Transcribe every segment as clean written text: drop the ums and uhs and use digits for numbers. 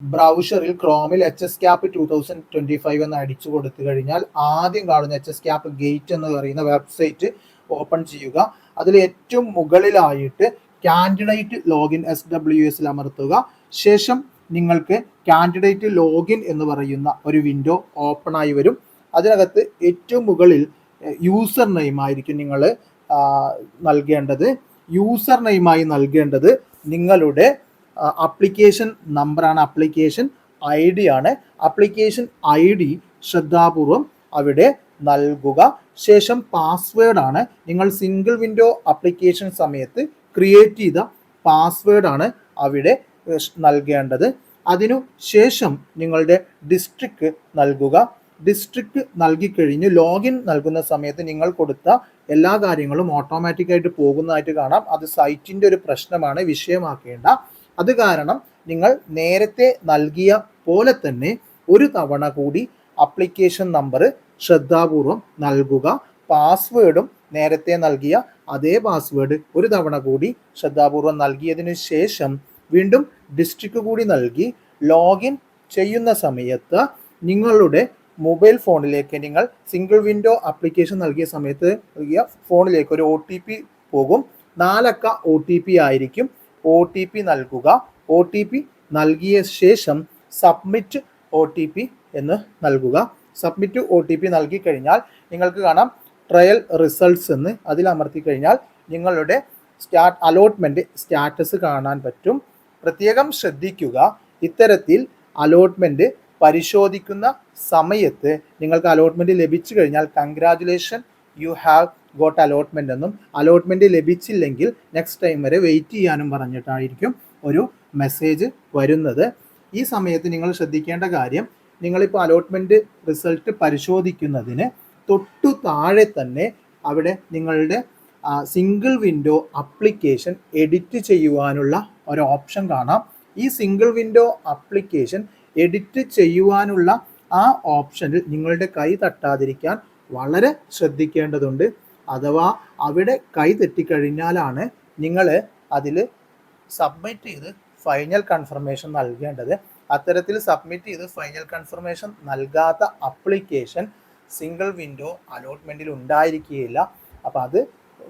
ബ്രൗസറിൽ ക്രോമിൽ HSCAP 2025 എന്ന് അടിച്ചു കൊടുത്തു കഴിഞ്ഞാൽ ആദ്യം കാണുന്ന HSCAP ഗേറ്റ് എന്ന് പറയുന്ന വെബ്സൈറ്റ് ഓപ്പൺ ചെയ്യുക. അതിൽ ഏറ്റവും മുകളിലായിട്ട് കാൻഡിഡേറ്റ് ലോഗിൻ SWS അമർത്തുക. ശേഷം നിങ്ങൾക്ക് കാൻഡിഡേറ്റ് ലോഗിൻ എന്ന് പറയുന്ന ഒരു വിൻഡോ ഓപ്പൺ ആയി വരും. അതിനകത്ത് ഏറ്റവും മുകളിൽ യൂസർ നെയിം ആയിരിക്കും നിങ്ങൾ നൽകേണ്ടത്. യൂസർ നെയിമായി നൽകേണ്ടത് നിങ്ങളുടെ ആപ്ലിക്കേഷൻ നമ്പറാണ്, ആപ്ലിക്കേഷൻ ID ആണ്. ആപ്ലിക്കേഷൻ ID ശ്രദ്ധാപൂർവം അവിടെ നൽകുക. ശേഷം പാസ്വേഡാണ് നിങ്ങൾ സിംഗിൾ വിൻഡോ ആപ്ലിക്കേഷൻ സമയത്ത് ക്രിയേറ്റ് ചെയ്ത പാസ്വേഡാണ് അവിടെ നൽകേണ്ടത്. അതിനു ശേഷം നിങ്ങളുടെ ഡിസ്ട്രിക്ട് നൽകുക. ഡിസ്ട്രിക്ട് നൽകിക്കഴിഞ്ഞ് ലോഗിൻ നൽകുന്ന സമയത്ത് നിങ്ങൾ കൊടുത്ത എല്ലാ കാര്യങ്ങളും ഓട്ടോമാറ്റിക്കായിട്ട് പോകുന്നതായിട്ട് കാണാം. അത് സൈറ്റിൻ്റെ ഒരു പ്രശ്നമാണ്, വിഷയമാക്കേണ്ട. അത് കാരണം നിങ്ങൾ നേരത്തെ നൽകിയ പോലെ തന്നെ ഒരു തവണ കൂടി ആപ്ലിക്കേഷൻ നമ്പർ ശ്രദ്ധാപൂർവം നൽകുക. പാസ്വേഡും നേരത്തെ നൽകിയ അതേ പാസ്വേഡ് ഒരു തവണ കൂടി ശ്രദ്ധാപൂർവം നൽകിയതിനു ശേഷം വീണ്ടും ഡിസ്ട്രിക്ട് കൂടി നൽകി ലോഗിൻ ചെയ്യുന്ന സമയത്ത് നിങ്ങളുടെ മൊബൈൽ ഫോണിലേക്ക് നിങ്ങൾ സിംഗിൾ വിൻഡോ ആപ്ലിക്കേഷൻ നൽകിയ സമയത്ത് നൽകിയ ഫോണിലേക്ക് ഒരു OTP പോകും. 4 അക്ക OTP ആയിരിക്കും. OTP നൽകുക. OTP നൽകിയ ശേഷം സബ്മിറ്റ് OTP എന്ന് നൽകുക. സബ്മിറ്റ് OTP നൽകി കഴിഞ്ഞാൽ നിങ്ങൾക്ക് കാണാം ട്രയൽ റിസൾട്ട്സ് എന്ന്. അതിൽ അമർത്തി കഴിഞ്ഞാൽ നിങ്ങളുടെ അലോട്ട്മെൻറ്റ് സ്റ്റാറ്റസ് കാണാൻ പറ്റും. പ്രത്യേകം ശ്രദ്ധിക്കുക, ഇത്തരത്തിൽ അലോട്ട്മെൻറ്റ് പരിശോധിക്കുന്ന സമയത്ത് നിങ്ങൾക്ക് അലോട്ട്മെൻറ്റ് ലഭിച്ചു കഴിഞ്ഞാൽ congratulation, you have got allotment എന്നും, അലോട്ട്മെൻറ്റ് ലഭിച്ചില്ലെങ്കിൽ നെക്സ്റ്റ് ടൈം വരെ വെയിറ്റ് ചെയ്യാനും പറഞ്ഞിട്ടായിരിക്കും ഒരു മെസ്സേജ് വരുന്നത്. ഈ സമയത്ത് നിങ്ങൾ ശ്രദ്ധിക്കേണ്ട കാര്യം, നിങ്ങളിപ്പോൾ അലോട്ട്മെൻറ്റ് റിസൾട്ട് പരിശോധിക്കുന്നതിന് തൊട്ടു താഴെ തന്നെ അവിടെ നിങ്ങളുടെ സിംഗിൾ വിൻഡോ ആപ്ലിക്കേഷൻ എഡിറ്റ് ചെയ്യുവാനുള്ള ഒരു ഓപ്ഷൻ കാണാം. ഈ സിംഗിൾ വിൻഡോ ആപ്ലിക്കേഷൻ എഡിറ്റ് ചെയ്യുവാനുള്ള ആ ഓപ്ഷനിൽ നിങ്ങളുടെ കൈ തട്ടാതിരിക്കാൻ വളരെ ശ്രദ്ധിക്കേണ്ടതുണ്ട്. അഥവാ അവിടെ കൈ തെറ്റിക്കഴിഞ്ഞാലാണ് നിങ്ങൾ അതിൽ സബ്മിറ്റ് ചെയ്ത് ഫൈനൽ കൺഫർമേഷൻ നൽകേണ്ടത്. അത്തരത്തിൽ സബ്മിറ്റ് ചെയ്ത് ഫൈനൽ കൺഫർമേഷൻ നൽകാത്ത ആപ്ലിക്കേഷൻ സിംഗിൾ വിൻഡോ അലോട്ട്മെൻറ്റിൽ ഉണ്ടായിരിക്കുകയില്ല. അപ്പോൾ അത്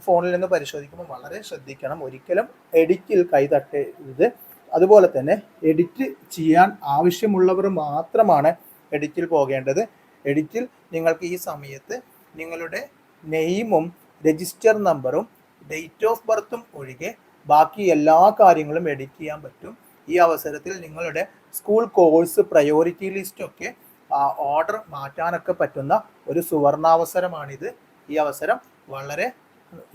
ഫോണിൽ നിന്ന് പരിശോധിക്കുമ്പോൾ വളരെ ശ്രദ്ധിക്കണം. ഒരിക്കലും എഡിറ്റിൽ കൈ തട്ടരുത്. അതുപോലെ തന്നെ എഡിറ്റ് ചെയ്യാൻ ആവശ്യമുള്ളവർ മാത്രമാണ് എഡിറ്റിൽ പോകേണ്ടത്. എഡിറ്റിൽ നിങ്ങൾക്ക് ഈ സമയത്ത് നിങ്ങളുടെ നെയിമും രജിസ്റ്റർ നമ്പറും ഡേറ്റ് ഓഫ് ബർത്തും ഒഴികെ ബാക്കി എല്ലാ കാര്യങ്ങളും എഡിറ്റ് ചെയ്യാൻ പറ്റും. ഈ അവസരത്തിൽ നിങ്ങളുടെ സ്കൂൾ കോഴ്സ് പ്രയോറിറ്റി ലിസ്റ്റൊക്കെ ഓർഡർ മാറ്റാനൊക്കെ പറ്റുന്ന ഒരു സുവർണാവസരമാണിത്. ഈ അവസരം വളരെ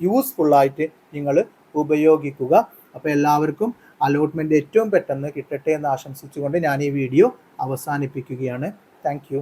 യൂസ്ഫുള്ളായിട്ട് നിങ്ങൾ ഉപയോഗിക്കുക. അപ്പോൾ എല്ലാവർക്കും അലോട്ട്മെൻറ്റ് ഏറ്റവും പെട്ടെന്ന് കിട്ടട്ടെ എന്ന് ആശംസിച്ചുകൊണ്ട് ഞാൻ ഈ വീഡിയോ അവസാനിപ്പിക്കുകയാണ്. Thank you.